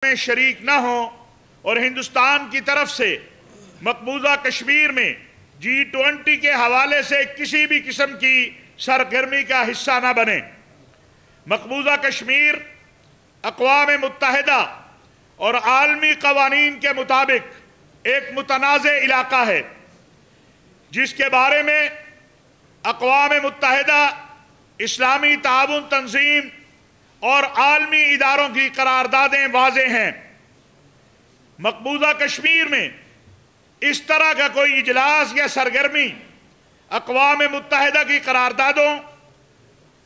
میں شریک نہ ہوں اور ہندوستان کی طرف سے مقبوضہ کشمیر میں G20 کے حوالے سے کسی بھی قسم کی سرگرمی کا حصہ نہ بنے۔ مقبوضہ کشمیر اقوام متحدہ اور عالمی قوانین کے مطابق ایک متنازع علاقہ ہے، جس کے بارے میں اقوام متحدہ، اسلامی تعاون تنظیم اور عالمی اداروں کی قراردادیں واضح ہیں۔ مقبوضہ کشمیر میں اس طرح کا کوئی اجلاس یا سرگرمی اقوام متحدہ کی قراردادوں،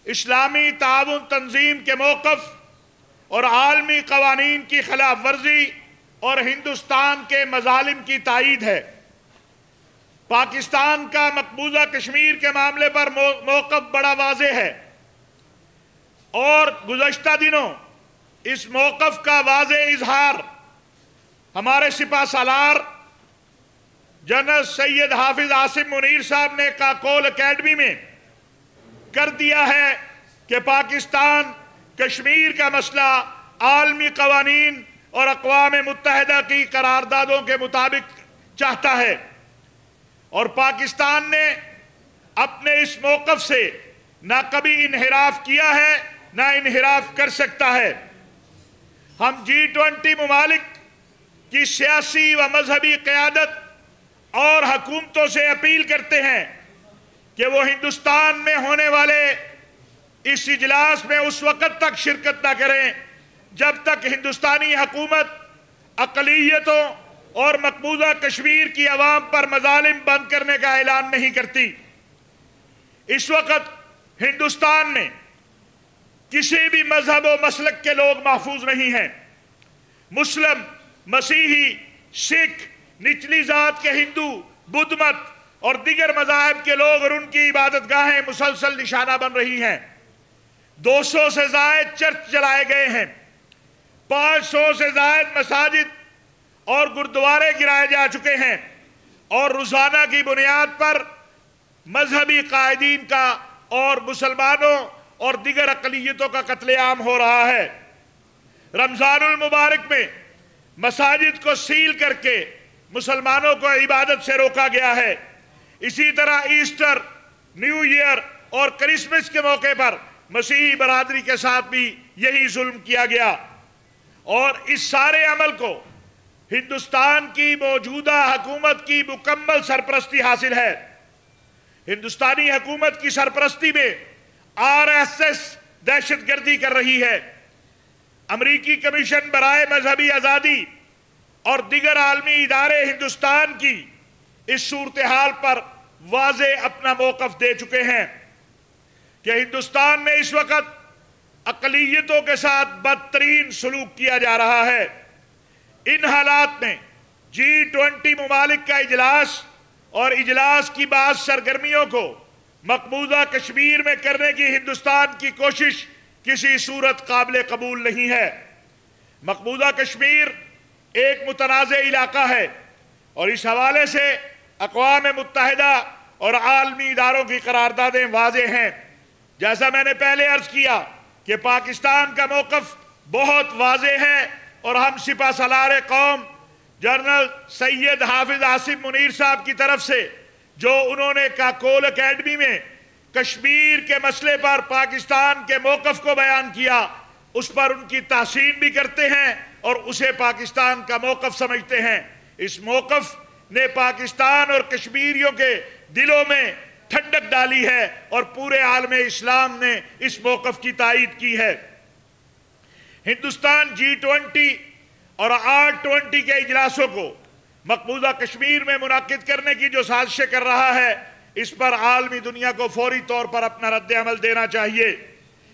اسلامی تعاون تنظیم کے موقف اور عالمی قوانین کی خلاف ورزی اور ہندوستان کے مظالم کی تائید ہے۔ پاکستان کا مقبوضہ کشمیر کے معاملے پر موقف بڑا واضح ہے اور گزشتہ دنوں اس موقف کا واضح اظہار ہمارے سپہ سالار جنرل سید حافظ عاصم منیر صاحب نے کاکول اکیڈمی میں کر دیا ہے کہ پاکستان کشمیر کا مسئلہ عالمی قوانین اور اقوام متحدہ کی قراردادوں کے مطابق چاہتا ہے، اور پاکستان نے اپنے اس موقف سے نہ کبھی انحراف کیا ہے نہ انحراف کر سکتا ہے۔ ہم G20 ممالک کی سیاسی و مذہبی قیادت اور حکومتوں سے اپیل کرتے ہیں کہ وہ ہندوستان میں ہونے والے اس اجلاس میں اس وقت تک شرکت نہ کریں جب تک ہندوستانی حکومت اقلیتوں اور مقبوضہ کشمیر کی عوام پر مظالم بند کرنے کا اعلان نہیں کرتی۔ اس وقت ہندوستان میں کسی بھی مذہب و مسلک کے لوگ محفوظ نہیں ہیں۔ مسلم، مسیحی، سکھ، نچلی ذات کے ہندو، بدھ مت اور دیگر مذاہب کے لوگ اور ان کی عبادت گاہیں مسلسل نشانہ بن رہی ہیں۔ 200 سے زائد چرچ جلائے گئے ہیں، 500 سے زائد مساجد اور گردوارے گرائے جا چکے ہیں، اور روزانہ کی بنیاد پر مذہبی قائدین کا اور مسلمانوں اور دیگر اقلیتوں کا قتل عام ہو رہا ہے۔ رمضان المبارک میں مساجد کو سیل کر کے مسلمانوں کو عبادت سے روکا گیا ہے۔ اسی طرح ایسٹر، نیو ایئر اور کرسمس کے موقع پر مسیحی برادری کے ساتھ بھی یہی ظلم کیا گیا، اور اس سارے عمل کو ہندوستان کی موجودہ حکومت کی مکمل سرپرستی حاصل ہے۔ ہندوستانی حکومت کی سرپرستی میں RSS دہشت گردی کر رہی ہے۔ امریکی کمیشن برائے مذہبی آزادی اور دیگر عالمی ادارے ہندوستان کی اس صورتحال پر واضح اپنا موقف دے چکے ہیں کہ ہندوستان میں اس وقت اقلیتوں کے ساتھ بدترین سلوک کیا جا رہا ہے۔ ان حالات میں G20 ممالک کا اجلاس اور اجلاس کی بعض سرگرمیوں کو مقبوضہ کشمیر میں کرنے کی ہندوستان کی کوشش کسی صورت قابل قبول نہیں ہے۔ مقبوضہ کشمیر ایک متنازع علاقہ ہے، اور اس حوالے سے اقوام متحدہ اور عالمی اداروں کی قراردادیں واضح ہیں۔ جیسا میں نے پہلے عرض کیا کہ پاکستان کا موقف بہت واضح ہے، اور ہم سپہ سالار قوم جنرل سید حافظ عاصم منیر صاحب کی طرف سے جو انہوں نے کاکول اکیڈمی میں کشمیر کے مسئلے پر پاکستان کے موقف کو بیان کیا، اس پر ان کی تحسین بھی کرتے ہیں اور اسے پاکستان کا موقف سمجھتے ہیں۔ اس موقف نے پاکستان اور کشمیریوں کے دلوں میں ٹھنڈک ڈالی ہے، اور پورے عالم اسلام نے اس موقف کی تائید کی ہے۔ ہندوستان G20 اور R20 کے اجلاسوں کو مقبوضہ کشمیر میں منعقد کرنے کی جو سازشیں کر رہا ہے، اس پر عالمی دنیا کو فوری طور پر اپنا رد عمل دینا چاہیے۔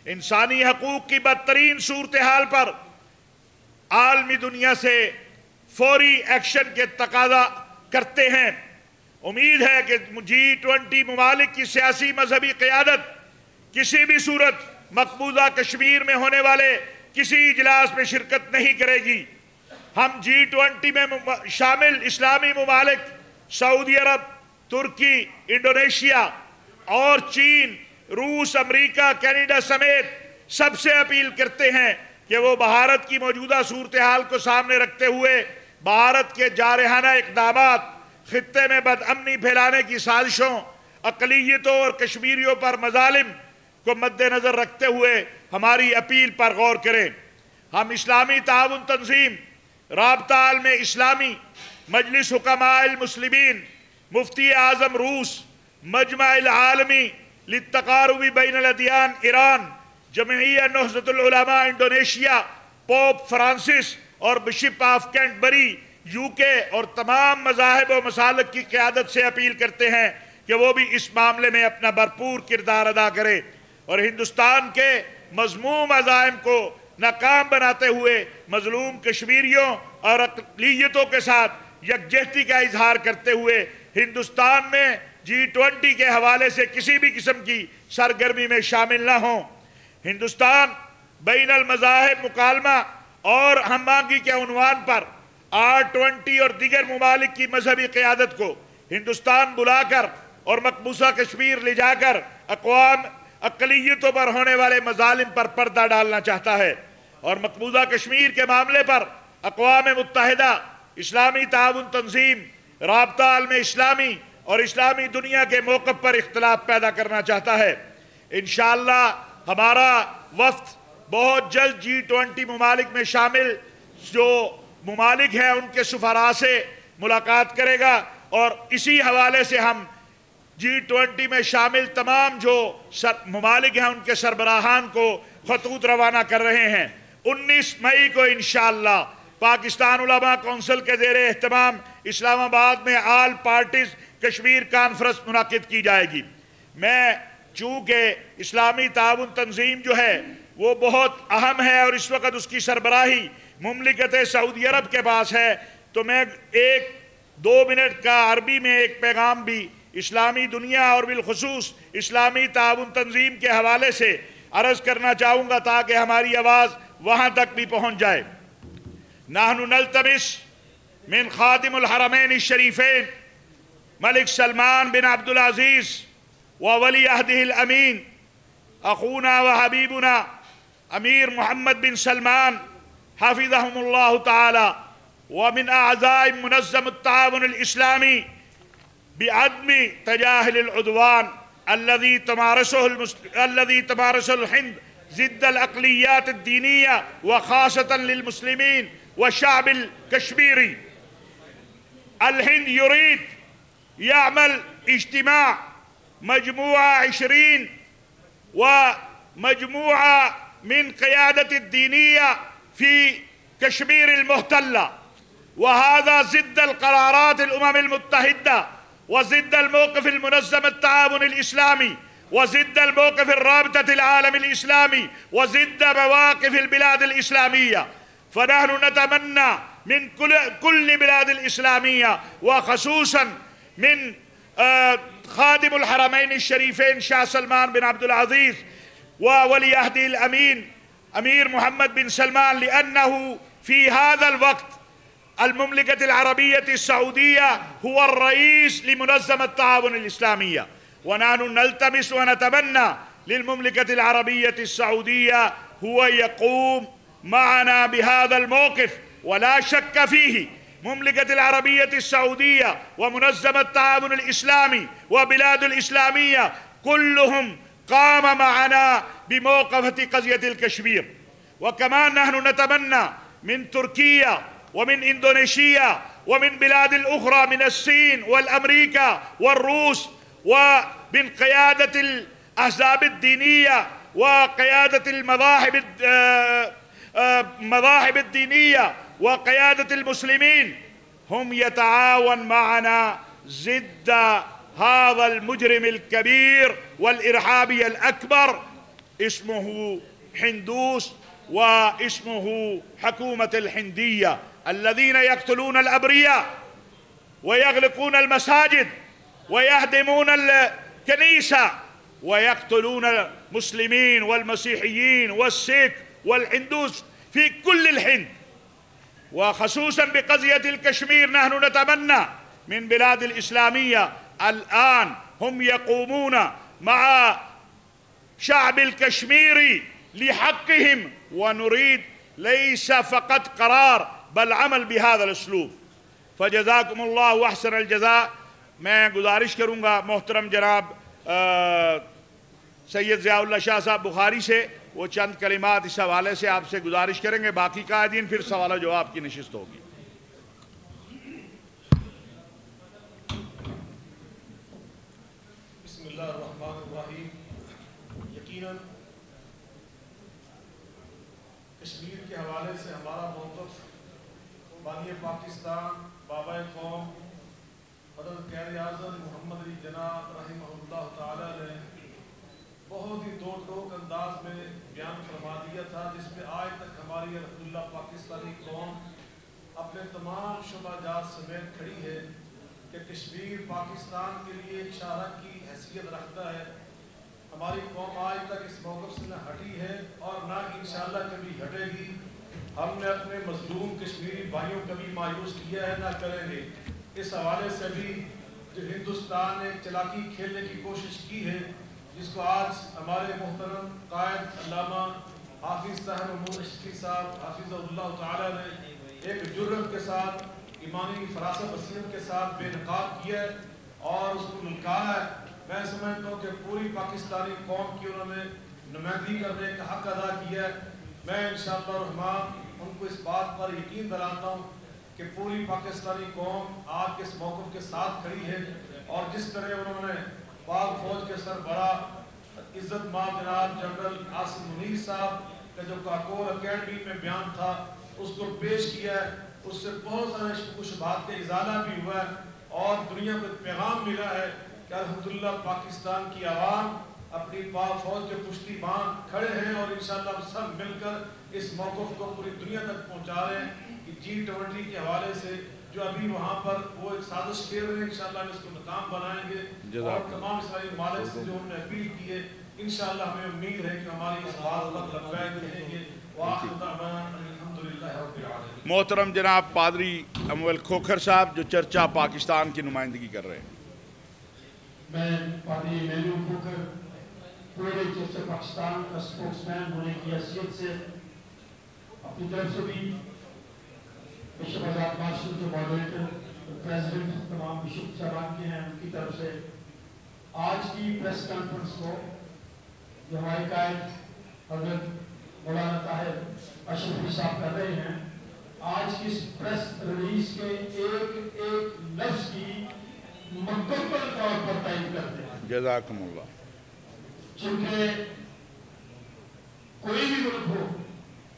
انسانی حقوق کی بدترین صورتحال پر عالمی دنیا سے فوری ایکشن کے تقاضا کرتے ہیں۔ امید ہے کہ G20 ممالک کی سیاسی مذہبی قیادت کسی بھی صورت مقبوضہ کشمیر میں ہونے والے کسی اجلاس میں شرکت نہیں کرے گی۔ ہم G20 میں شامل اسلامی ممالک سعودی عرب، ترکی، انڈونیشیا اور چین، روس، امریکہ، کینیڈا سمیت سب سے اپیل کرتے ہیں کہ وہ بھارت کی موجودہ صورتحال کو سامنے رکھتے ہوئے بھارت کے جارحانہ اقدامات، خطے میں بدامنی پھیلانے کی سازشوں، اقلیتوں اور کشمیریوں پر مظالم کو مد نظر رکھتے ہوئے ہماری اپیل پر غور کریں۔ ہم اسلامی تعاون تنظیم رابطہ عالم اسلامی، مجلس حکماء المسلمین، مفتی اعظم روس، مجمع العالمی للتقارب بین الادیان ایران، جمعیہ نہضت العلماء انڈونیشیا، پوپ فرانسس اور بشپ آف کینٹبری UK اور تمام مذاہب و مسالک کی قیادت سے اپیل کرتے ہیں کہ وہ بھی اس معاملے میں اپنا بھرپور کردار ادا کرے اور ہندوستان کے مذموم عزائم کو ناکام بناتے ہوئے مظلوم کشمیریوں اور اقلیتوں کے ساتھ یکجہتی کا اظہار کرتے ہوئے ہندوستان میں G20 کے حوالے سے کسی بھی قسم کی سرگرمی میں شامل نہ ہوں۔ ہندوستان بین المذاہب مکالمہ اور ہم آہنگی کے عنوان پر R20 اور دیگر ممالک کی مذہبی قیادت کو ہندوستان بلا کر اور مقبوضہ کشمیر لے جا کر اقوام اقلیتوں پر ہونے والے مظالم پر پردہ ڈالنا چاہتا ہے اور مقبوضہ کشمیر کے معاملے پر اقوام متحدہ، اسلامی تعاون تنظیم رابطہ عالم اسلامی اور اسلامی دنیا کے موقف پر اختلاف پیدا کرنا چاہتا ہے۔ انشاءاللہ ہمارا وفد بہت جلد G20 ممالک میں شامل جو ممالک ہیں ان کے سفراء سے ملاقات کرے گا اور اسی حوالے سے ہم G20 میں شامل تمام جو ممالک ہیں ان کے سربراہان کو خطوط روانہ کر رہے ہیں۔ 19 مئی کو انشاءاللہ پاکستان علماء کونسل کے زیر اہتمام اسلام آباد میں آل پارٹیز کشمیر کانفرنس منعقد کی جائے گی۔ میں چونکہ اسلامی تعاون تنظیم جو ہے وہ بہت اہم ہے اور اس وقت اس کی سربراہی مملکت سعودی عرب کے پاس ہے، تو میں 1-2 منٹ کا عربی میں ایک پیغام بھی اسلامی دنیا اور بالخصوص اسلامی تعاون تنظیم کے حوالے سے عرض کرنا چاہوں گا تاکہ ہماری آواز وہاں تک بھی پہنچ جائے۔ نحن نلتمس من خادم الحرمین الشریفین ملک سلمان بن عبد العزیز وولی عہدہ الامین اخونا وحبیبنا امیر محمد بن سلمان حفظهم اللہ تعالی ومن اعضاء منظم التعاون الاسلامی بعدم تجاہل العدوان الذي تمارسه الهند ضد الاقلیات الدینیہ وخاصة للمسلمین والشعب الكشميري۔ الهند يريد يعمل اجتماع مجموعة 20 ومجموعة من قيادة الدينية في كشمير المحتلة، وهذا ضد القرارات الأمم المتحدة وضد الموقف المنظم التعاون الإسلامي وضد الموقف الرابطة العالم الإسلامي وضد مواقف البلاد الإسلامية. فنحن نتمنى من كل بلاد الإسلامية وخصوصا من خادم الحرمين الشريفين شاه سلمان بن عبد العزيز وولي عهده الأمين أمير محمد بن سلمان، لأنه في هذا الوقت المملكة العربية السعودية هو الرئيس لمنظمة التعاون الإسلامية، ونحن نلتمس ونتمنى للمملكة العربية السعودية هو يقوم معنا بهذا الموقف، ولا شك فيه مملكة العربية السعودية ومنظمة التعاون الإسلامي وبلاد الإسلامية كلهم قام معنا بموقفة قضية الكشمير. وكمان نحن نتمنى من تركيا ومن إندونيسيا ومن بلاد الأخرى من الصين والأمريكا والروس ومن قيادة الأحزاب الدينية وقيادة المذاهب الدينية وقيادة المسلمين هم يتعاون معنا ضد هذا المجرم الكبير والإرهابي الأكبر اسمه هندوس واسمه حكومة الهندية، الذين يقتلون الأبرياء ويغلقون المساجد ويهدمون الكنيسة ويقتلون المسلمين والمسيحيين والسيك والهندوس في كل الهند. وخصوصا بقضية الكشمير نحن نتمنى من بلاد الإسلامية الآن هم يقومون مع شعب الكشميري لحقهم، ونريد ليس فقط قرار بل عمل بهذا الاسلوب. فجزاكم اللہ واحسن الجزاء. میں گزارش کروں گا محترم جناب سید ضیاء اللہ شاہ صاحب بخاری سے، وہ چند کلمات اس حوالے سے آپ سے گزارش کریں گے، باقی قائدین پھر سوال و جواب کی نشست ہوگی. بسم اللہ الرحمن الرحیم. یقیناً کشمیر کے حوالے سے ہمارا موقف بانی پاکستان بابا قوم حضرت قائد اعظم محمد علی جناح رحمہ اللہ تعالی نے بہت ہی توڑ ٹوک انداز میں بیان فرما دیا تھا، جس میں آج تک ہماری الحمدللہ پاکستانی قوم اپنے تمام شعبہ جات سمیت کھڑی ہے کہ کشمیر پاکستان کے لیے ایک شاہراہ کی حیثیت رکھتا ہے. ہماری قوم آج تک اس موقف سے نہ ہٹی ہے اور نہ انشاءاللہ کبھی ہٹے گی. ہم نے اپنے مظلوم کشمیری بھائیوں کو بھی مایوس کیا ہے، نہ کریں گے. اس حوالے سے بھی جو ہندوستان نے چلاکی کھیلنے کی کوشش کی ہے، جس کو آج ہمارے محترم قائد علامہ حافظ طاہر محمود اشرفی صاحب حافظ اللہ تعالی نے ایک جرت کے ساتھ ایمانی فراست بصیرت کے ساتھ بے نقاب کیا ہے اور اس کو للکارا ہے. میں سمجھتا ہوں کہ پوری پاکستانی قوم کی انہوں نے نمائندگی کرنے کا حق ادا کیا ہے. میں انشاءاللہ الرحمن ان کو اس بات پر یقین دلاتا ہوں کہ پوری پاکستانی قوم آپ کے اس موقف کے ساتھ کھڑی ہے، اور جس طرح انہوں نے پاک فوج کے سربراہ عزت مآب جناب جنرل عاصم منیر صاحب کا جو کاکور اکیڈمی میں بیان تھا اس کو پیش کیا ہے، اس سے بہت سارے شک و شبہات کا ازالہ بھی ہوا ہے اور دنیا کو پیغام ملا ہے کہ الحمدللہ پاکستان کی عوام اپنی پاک فوج کے پشتی بان کھڑے ہیں اور انشاءاللہ ہم سب مل کر اس موقف کو پوری دنیا تک پہنچا رہے ہیں کہ G20 کے حوالے سے جو ابھی وہاں پر وہ ایک سازش کر رہے ہیں، انشاءاللہ ہم اس کو ناکام بنائیں گے. اور تمام اسرائیلی ممالک سے جو ہم نے اپیل کی ہے انشاءاللہ ہمیں امید ہے کہ ہماری اس بات پر لبیک کہیں گے. وآخر دعوانا الحمدللہ رب العالمین. محترم جناب پادری امول کھوکھر صاحب جو چرچا پاکستان کی نمائندگی کر رہے ہیں. میں پادری امول کھوکھر پورے چرچا پاکستان کا سپوکس مین ہونے کی حیثیت سے اپنی طرف سے بھی بشپ آزاد مارشل جو ماڈریٹر پریزیڈنٹ تمام بشپ صاحبان کے ہیں ان کی طرف سے آج کی پریس کانفرنس کو جو ہمارے قائد حضرت مولانا طاہر اشرفی صاحب کر رہے ہیں، آج کی اس پریس ریلیز کے ایک ایک لفظ کی مکمل طور پر تائید کرتے ہیں. جزاکم اللہ. چونکہ کوئی بھی ملک ہو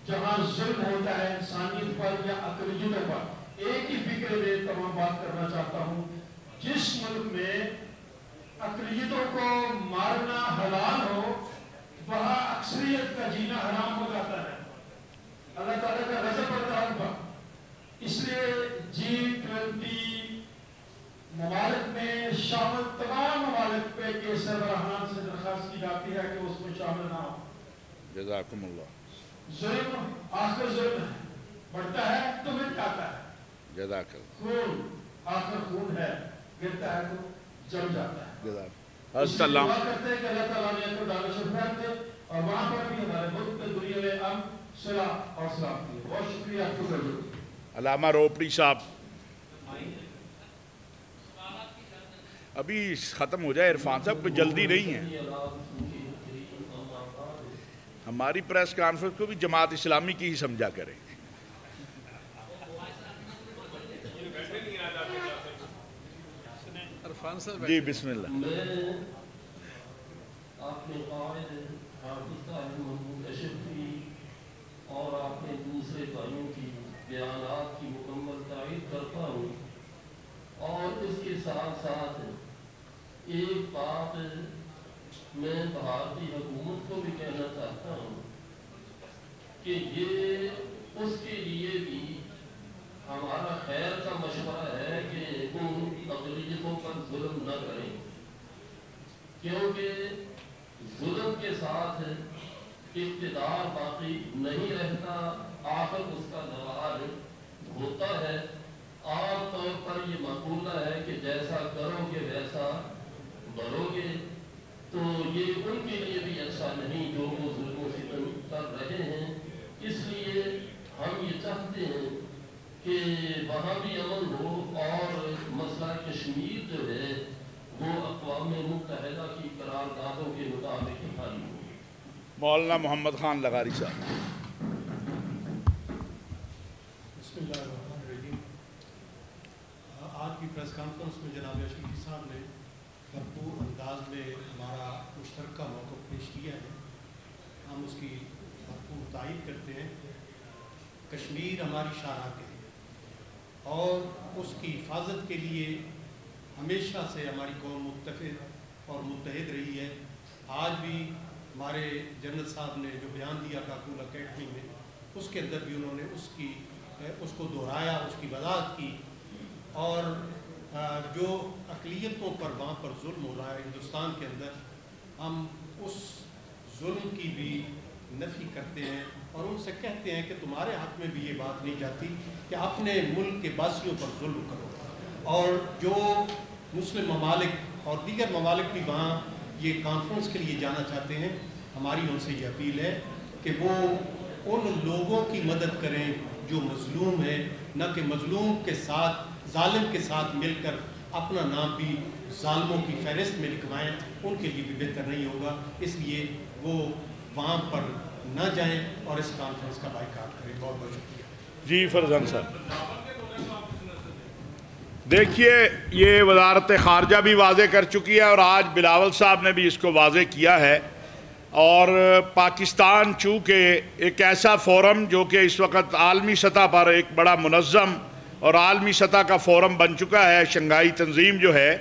جہاں ظلم ہوتا ہے انسانیت پر یا اقلیتوں پر، ایک ہی فکر میں تمام بات کرنا چاہتا ہوں. جس ملک میں اقلیتوں کو مارنا حلال ہو وہاں اکثریت کا جینا حرام ہو جاتا ہے، اللہ تعالیٰ کا غضب پڑتا ہے ان پر. اس لیے G20 ممالک میں شامل تمام ممالک پہ کے سربراہان سے درخواست کی جاتی ہے کہ اس میں شامل نہ ہو. جزاکم اللہ. ظلم آخر ظلم ہے، بڑھتا ہے تو مٹ جاتا ہے. جزاک اللہ. خون آخر خون ہے، گرتا ہے تو جم جاتا ہے. جزاک اللہ. دعا کرتے ہیں کہ اللہ تعالیٰ نے کو دار شفاعت دے اور وہاں پر بھی ہمارے ملک میں دنیا میں امن صلاح اور سلامتی ہے. بہت شکریہ آپ کو. علامہ روپڑی صاحب ابھی ختم ہو جائے. عرفان صاحب کوئی جلدی نہیں ہے. ہماری پریس کانفرنس کو بھی جماعت اسلامی کی ہی سمجھا کریں. جی بسم اللہ. میں اپنے قائد حافظ طاہر محمود اشرفی اور اپنے دوسرے بھائیوں کی بیانات کی مکمل تائید کرتا ہوں، اور اس کے ساتھ ساتھ ایک بات میں بھارتی حکومت کو بھی کہنا چاہتا ہوں کہ یہ اس کے لیے بھی ہمارا خیر کا مشورہ ہے کہ ان اقلیتوں پر ظلم نہ کریں، کیونکہ ظلم کے ساتھ اقتدار باقی نہیں رہتا، آخر اس کا زوال ہوتا ہے. عام طور پر یہ مقولہ ہے کہ جیسا کرو گے ویسا بھرو گے، تو یہ ان کے لیے بھی اچھا نہیں جو وہ ظلم و ستم کر رہے ہیں. اس لیے ہم یہ چاہتے ہیں کہ وہاں بھی امن ہو اور مسئلہ کشمیر جو ہے وہ اقوام متحدہ کی قراردادوں کے مطابق حل ہو۔ مولانا محمد خان لغاری صاحب۔ بسم اللہ الرحمن الرحیم۔ آج کی پریس کانفرنس میں جناب اشرفی صاحب نے بھرپور انداز میں ہمارا مشترکہ موقف پیش کیا ہے، ہم اس کی بھرپور تائید کرتے ہیں۔ کشمیر ہماری شاہراہ ہے اور اس کی حفاظت کے لیے ہمیشہ سے ہماری قوم متفق اور متحد رہی ہے۔ آج بھی ہمارے جنرل صاحب نے جو بیان دیا کاکول اکیڈمی میں، اس کے اندر بھی انہوں نے اس کو دہرایا، اس کی وضاحت کی، اور جو اقلیتوں پر وہاں پر ظلم ہو رہا ہے ہندوستان کے اندر، ہم اس ظلم کی بھی نفی کرتے ہیں اور ان سے کہتے ہیں کہ تمہارے حق میں بھی یہ بات نہیں جاتی کہ اپنے ملک کے باسیوں پر ظلم کرو۔ اور جو مسلم ممالک اور دیگر ممالک بھی وہاں یہ کانفرنس کے لیے جانا چاہتے ہیں، ہماری ان سے یہ اپیل ہے کہ وہ ان لوگوں کی مدد کریں جو مظلوم ہیں، نہ کہ مظلوم کے ساتھ، ظالم کے ساتھ مل کر اپنا نام بھی ظالموں کی فہرست میں لکھوائیں، ان کے لیے بھی بہتر نہیں ہوگا۔ اس لیے وہ وہاں پر نہ جائیں اور اس کانفرنس کا بائیکاٹ کریں۔ بہت بہت شکریہ۔ جی فرزان صاحب، دیکھیے یہ وزارت خارجہ بھی واضح کر چکی ہے اور آج بلاول صاحب نے بھی اس کو واضح کیا ہے، اور پاکستان چونکہ ایک ایسا فورم جو کہ اس وقت عالمی سطح پر ایک بڑا منظم اور عالمی سطح کا فورم بن چکا ہے، شنگھائی تنظیم جو ہے،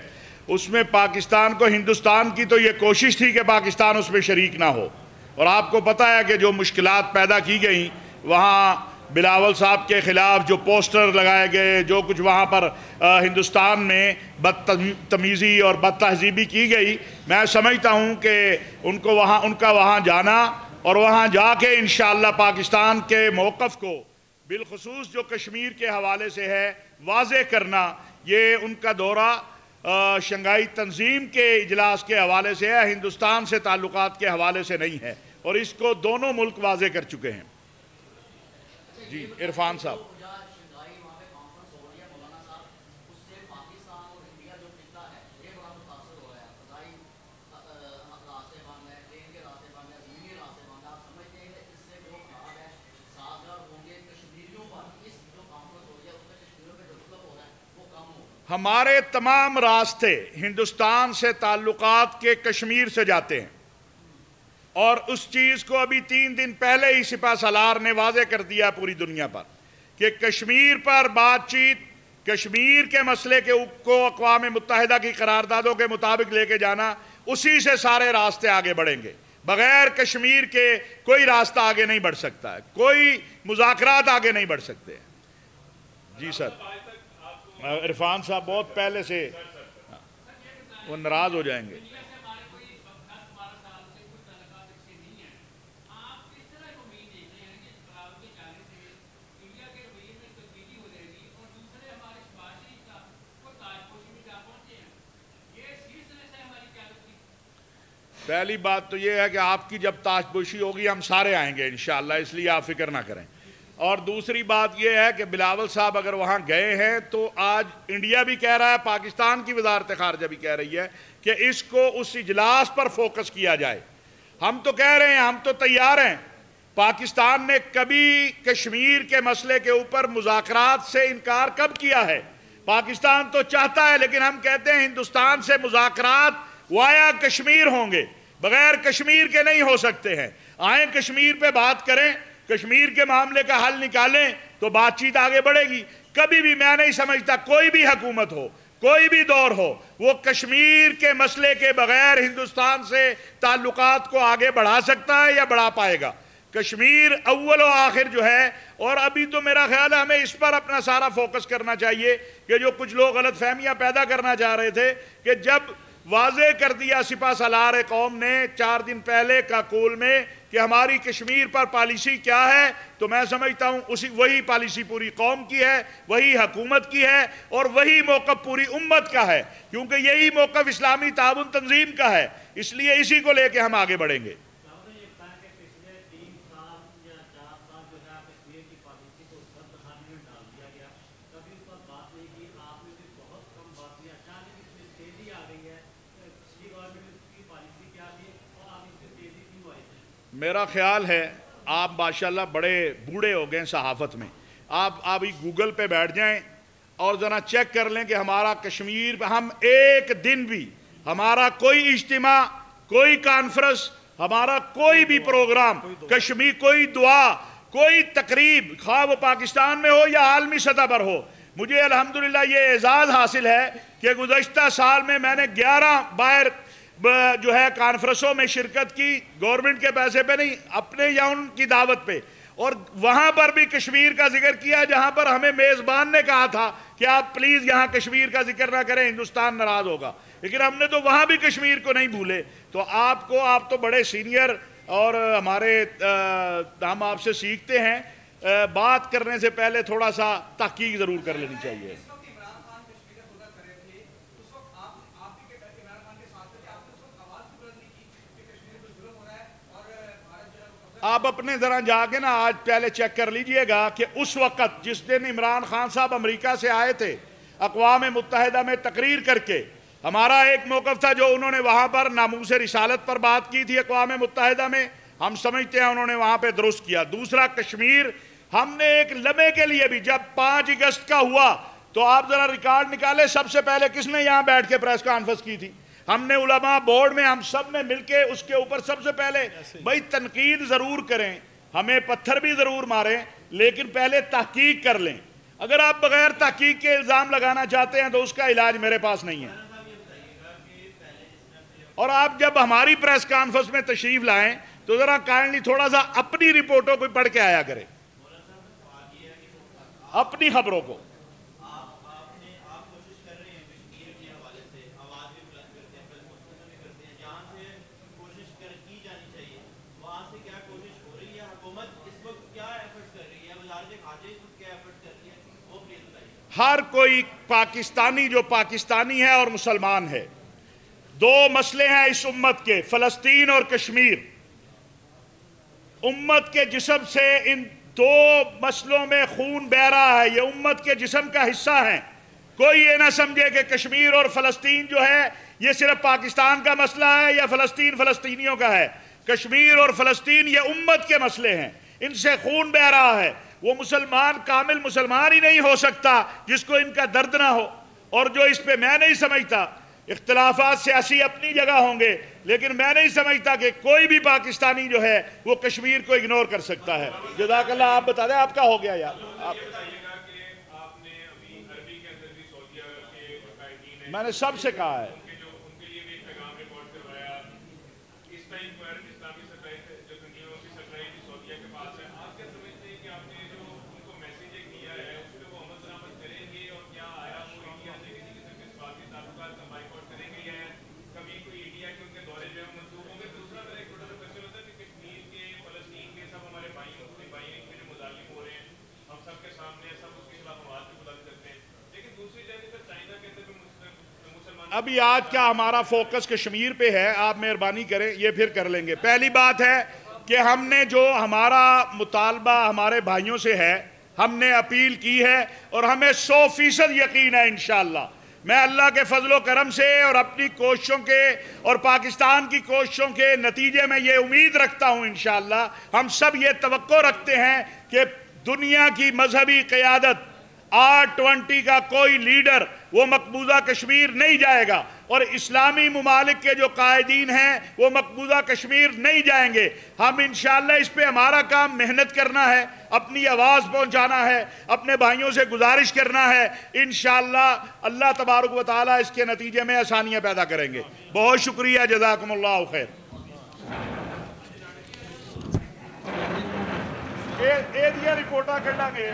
اس میں پاکستان کو، ہندوستان کی تو یہ کوشش تھی کہ پاکستان اس میں شریک نہ ہو، اور آپ کو پتہ ہے کہ جو مشکلات پیدا کی گئیں وہاں بلاول صاحب کے خلاف جو پوسٹر لگائے گئے، جو کچھ وہاں پر ہندوستان میں بدتمیزی اور بد تہذیبی کی گئی، میں سمجھتا ہوں کہ ان کا وہاں جانا اور وہاں جا کے انشاءاللہ پاکستان کے موقف کو بالخصوص جو کشمیر کے حوالے سے ہے واضح کرنا، یہ ان کا دورہ شنگھائی تنظیم کے اجلاس کے حوالے سے ہے، ہندوستان سے تعلقات کے حوالے سے نہیں ہے، اور اس کو دونوں ملک واضح کر چکے ہیں۔ جی عرفان صاحب۔ ہمارے تمام راستے ہندوستان سے تعلقات کے کشمیر سے جاتے ہیں، اور اس چیز کو ابھی 3 دن پہلے ہی سپہ سالار نے واضح کر دیا پوری دنیا پر کہ کشمیر پر بات چیت، کشمیر کے مسئلے کو اقوام متحدہ کی قراردادوں کے مطابق لے کے جانا، اسی سے سارے راستے آگے بڑھیں گے۔ بغیر کشمیر کے کوئی راستہ آگے نہیں بڑھ سکتا ہے، کوئی مذاکرات آگے نہیں بڑھ سکتے۔ جی سر، عرفان صاحب بہت پہلے سے وہ ناراض ہو جائیں گے۔ پہلی بات تو یہ ہے کہ آپ کی جب تاج پوشی ہوگی ہم سارے آئیں گے انشاءاللہ، اس لیے آپ فکر نہ کریں۔ اور دوسری بات یہ ہے کہ بلاول صاحب اگر وہاں گئے ہیں تو آج انڈیا بھی کہہ رہا ہے، پاکستان کی وزارت خارجہ بھی کہہ رہی ہے کہ اس کو اس اجلاس پر فوکس کیا جائے۔ ہم تو کہہ رہے ہیں، ہم تو تیار ہیں۔ پاکستان نے کبھی کشمیر کے مسئلے کے اوپر مذاکرات سے انکار کب کیا ہے؟ پاکستان تو چاہتا ہے، لیکن ہم کہتے ہیں ہندوستان سے مذاکرات وایا کشمیر ہوں گے، بغیر کشمیر کے نہیں ہو سکتے ہیں۔ آئیں کشمیر پہ بات کریں، کشمیر کے معاملے کا حل نکالیں تو بات چیت آگے بڑھے گی۔ کبھی بھی میں نہیں سمجھتا کوئی بھی حکومت ہو، کوئی بھی دور ہو، وہ کشمیر کے مسئلے کے بغیر ہندوستان سے تعلقات کو آگے بڑھا سکتا ہے یا بڑھا پائے گا۔ کشمیر اول و آخر جو ہے، اور ابھی تو میرا خیال ہے ہمیں اس پر اپنا سارا فوکس کرنا چاہیے کہ جو کچھ لوگ غلط فہمیاں پیدا کرنا چاہ رہے تھے کہ جب واضح کر دیا سپہ سالار قوم نے 4 دن پہلے کاکول میں کہ ہماری کشمیر پر پالیسی کیا ہے، تو میں سمجھتا ہوں وہی پالیسی پوری قوم کی ہے، وہی حکومت کی ہے، اور وہی موقف پوری امت کا ہے، کیونکہ یہی موقف اسلامی تعاون تنظیم کا ہے۔ اس لیے اسی کو لے کے ہم آگے بڑھیں گے۔ میرا خیال ہے آپ ماشاءاللہ بڑے بوڑھے ہو گئے صحافت میں، آپ ابھی گوگل پہ بیٹھ جائیں اور ذرا چیک کر لیں کہ ہمارا کشمیر پہ ہم ایک دن بھی ہمارا کوئی اجتماع، کوئی کانفرنس، ہمارا کوئی بھی پروگرام کشمیر، کوئی دعا، کوئی تقریب، خواہ وہ پاکستان میں ہو یا عالمی سطح پر ہو، مجھے الحمدللہ یہ اعزاز حاصل ہے کہ گزشتہ سال میں نے 11 باہر جو ہے کانفرنسوں میں شرکت کی، گورنمنٹ کے پیسے پہ نہیں، اپنے یا ان کی دعوت پہ، اور وہاں پر بھی کشمیر کا ذکر کیا جہاں پر ہمیں میزبان نے کہا تھا کہ آپ پلیز یہاں کشمیر کا ذکر نہ کریں، ہندوستان ناراض ہوگا، لیکن ہم نے تو وہاں بھی کشمیر کو نہیں بھولے۔ تو آپ تو بڑے سینئر اور ہمارے ہم آپ سے سیکھتے ہیں، بات کرنے سے پہلے تھوڑا سا تحقیق ضرور کر لینی چاہیے۔ آپ اپنے ذرا جا کے نا آج پہلے چیک کر لیجئے گا کہ اس وقت جس دن عمران خان صاحب امریکہ سے آئے تھے اقوام متحدہ میں تقریر کر کے، ہمارا ایک موقف تھا جو انہوں نے وہاں پر ناموس رسالت پر بات کی تھی اقوام متحدہ میں، ہم سمجھتے ہیں انہوں نے وہاں پہ درست کیا۔ دوسرا، کشمیر ہم نے ایک لمحے کے لیے بھی، جب 5 اگست کا ہوا تو آپ ذرا ریکارڈ نکالے، سب سے پہلے کس نے یہاں بیٹھ کے پریس کانفرنس کی تھی؟ ہم نے علماء بورڈ میں ہم سب نے مل کے اس کے اوپر سب سے پہلے بھائی تنقید ضرور کریں، ہمیں پتھر بھی ضرور ماریں، لیکن پہلے تحقیق کر لیں۔ اگر آپ بغیر تحقیق کے الزام لگانا چاہتے ہیں تو اس کا علاج میرے پاس نہیں ہے۔ اور آپ جب ہماری پریس کانفرنس میں تشریف لائیں تو ذرا کائنڈلی تھوڑا سا اپنی رپورٹوں کو پڑھ کے آیا کریں، اپنی خبروں کو۔ ہر کوئی پاکستانی جو پاکستانی ہے اور مسلمان ہے، 2 مسئلے ہیں اس امت کے، فلسطین اور کشمیر۔ امت کے جسم سے ان 2 مسئلوں میں خون بہہ رہا ہے، یہ امت کے جسم کا حصہ ہیں۔ کوئی یہ نہ سمجھے کہ کشمیر اور فلسطین جو ہے یہ صرف پاکستان کا مسئلہ ہے یا فلسطین فلسطینیوں کا ہے۔ کشمیر اور فلسطین یہ امت کے مسئلے ہیں، ان سے خون بہہ رہا ہے۔ وہ مسلمان کامل مسلمان ہی نہیں ہو سکتا جس کو ان کا درد نہ ہو۔ اور جو اس پہ میں نہیں سمجھتا، اختلافات سیاسی اپنی جگہ ہوں گے، لیکن میں نہیں سمجھتا کہ کوئی بھی پاکستانی جو ہے وہ کشمیر کو اگنور کر سکتا ہے۔ جزاک اللہ۔ آپ بتا دیں آپ کا ہو گیا یار؟ میں نے سب سے کہا ہے ابھی آج کا ہمارا فوکس کشمیر پہ ہے، آپ مہربانی کریں یہ پھر کر لیں گے۔ پہلی بات ہے کہ ہم نے جو ہمارا مطالبہ ہمارے بھائیوں سے ہے، ہم نے اپیل کی ہے اور ہمیں 100% یقین ہے انشاءاللہ۔ میں اللہ کے فضل و کرم سے اور اپنی کوششوں کے اور پاکستان کی کوششوں کے نتیجے میں یہ امید رکھتا ہوں انشاءاللہ، ہم سب یہ توقع رکھتے ہیں کہ دنیا کی مذہبی قیادت R20 کا کوئی لیڈر وہ مقبوضہ کشمیر نہیں جائے گا، اور اسلامی ممالک کے جو قائدین ہیں وہ مقبوضہ کشمیر نہیں جائیں گے۔ ہم انشاءاللہ اس پہ ہمارا کام محنت کرنا ہے، اپنی آواز پہنچانا ہے، اپنے بھائیوں سے گزارش کرنا ہے۔ انشاءاللہ اللہ تبارک و تعالیٰ اس کے نتیجے میں آسانیاں پیدا کریں گے۔ بہت شکریہ، جزاکم اللہ خیر۔ یہ دیا رپورٹا کر لیں گے۔